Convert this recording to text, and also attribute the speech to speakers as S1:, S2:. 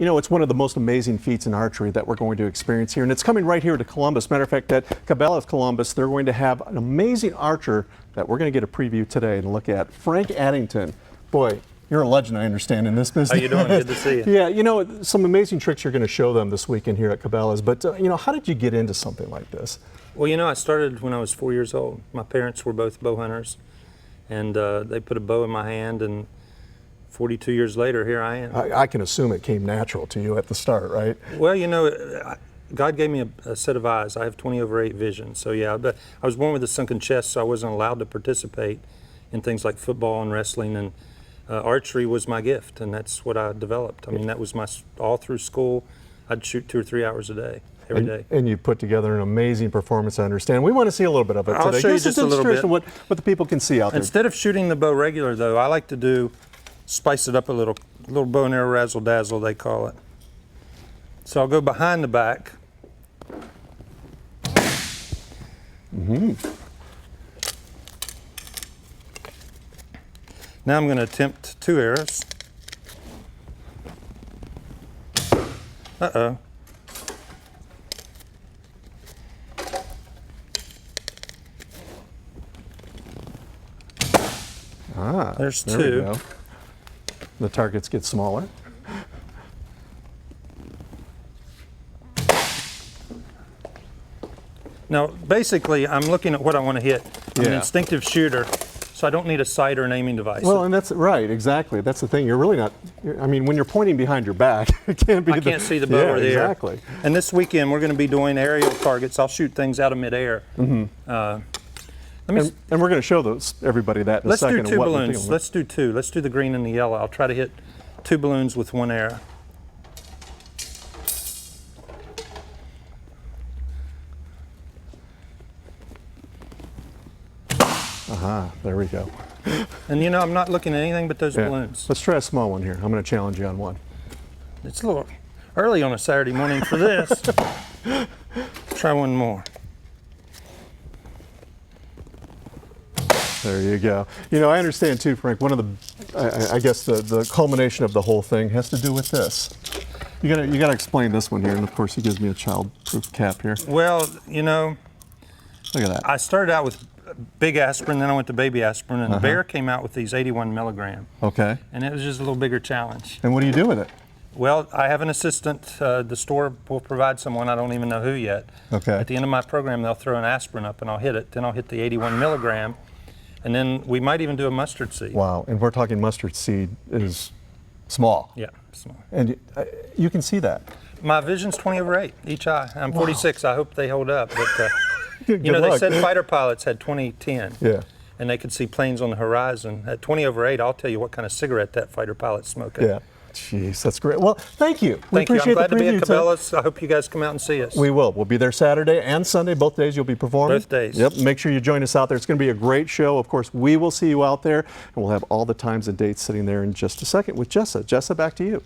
S1: You know, it's one of the most amazing feats in archery that we're going to experience here, and it's coming right here to Columbus. Matter of fact, at Cabela's Columbus, they're going to have an amazing archer that we're going to get a preview today and look at. Frank Addington. Boy, you're a legend, I understand, in this business.
S2: How you doing? Good to see you.
S1: Yeah, you know, some amazing tricks you're going to show them this weekend here at Cabela's, but, you know, how did you get into something like this?
S2: Well, you know, I started when I was 4 years old. My parents were both bow hunters, and they put a bow in my hand, and 42 years later, here I am.
S1: I can assume it came natural to you at the start, right?
S2: Well, you know, God gave me a set of eyes. I have 20/8 vision, so yeah, but I was born with a sunken chest, so I wasn't allowed to participate in things like football and wrestling, and archery was my gift, and that's what I developed. I mean, that was all through school. I'd shoot 2 or 3 hours a day. Every day.
S1: And you put together an amazing performance, I understand. We want to see a little bit of it today.
S2: I'll show you just a little bit.
S1: What the people can see out there.
S2: Instead of shooting the bow regular, though, I like to spice it up a little bow and arrow razzle dazzle, they call it. So I'll go behind the back. Now I'm going to attempt 2 arrows. Uh-oh. There's 2.
S1: There we go. The targets get smaller.
S2: Now, basically, I'm looking at what I want to hit. I'm an instinctive shooter, so I don't need a sight or an aiming device.
S1: Well, and that's right, exactly. That's the thing. You're really not, I mean, when you're pointing behind your back, it can't be.
S2: I can't see the bow or the air.
S1: Exactly.
S2: And this weekend, we're going to be doing aerial targets. I'll shoot things out of midair.
S1: And we're going to show everybody that in a second.
S2: Let's do 2 balloons. Let's do 2. Let's do the green and the yellow. I'll try to hit 2 balloons with 1 arrow.
S1: There we go.
S2: And you know, I'm not looking at anything but those balloons.
S1: Let's try a small one here. I'm going to challenge you on one.
S2: It's a little early on a Saturday morning for this. Try one more.
S1: There you go. You know, I understand too, Frank, one of the, I guess the culmination of the whole thing has to do with this. You gotta explain this one here, and of course he gives me a child-proof cap here.
S2: Well, you know,
S1: look at that.
S2: I started out with big aspirin, then I went to baby aspirin, and Bear came out with these 81 milligram.
S1: Okay.
S2: And it was just a little bigger challenge.
S1: And what do you do with it?
S2: Well, I have an assistant. The store will provide someone, I don't even know who yet.
S1: Okay.
S2: At the end of my program, they'll throw an aspirin up, and I'll hit it. Then I'll hit the 81 milligram. And then we might even do a mustard seed.
S1: Wow, and we're talking mustard seed is small.
S2: Yeah, small.
S1: And you can see that.
S2: My vision's 20/8 each eye. I'm 46. I hope they hold up. But
S1: Good
S2: you know,
S1: luck.
S2: they said fighter pilots had 20/10.
S1: Yeah.
S2: And they could see planes on the horizon. At 20/8, I'll tell you what kind of cigarette that fighter pilot's smoking.
S1: Yeah. Jeez, that's great. Well, thank you.
S2: Thank you. I'm glad to be at
S1: preview
S2: Cabela's. I hope you guys come out and see us.
S1: We will. We'll be there Saturday and Sunday. Both days you'll be performing.
S2: Both days.
S1: Yep. Make sure you join us out there. It's going to be a great show. Of course, we will see you out there, and we'll have all the times and dates sitting there in just a second with Jessa. Jessa, back to you.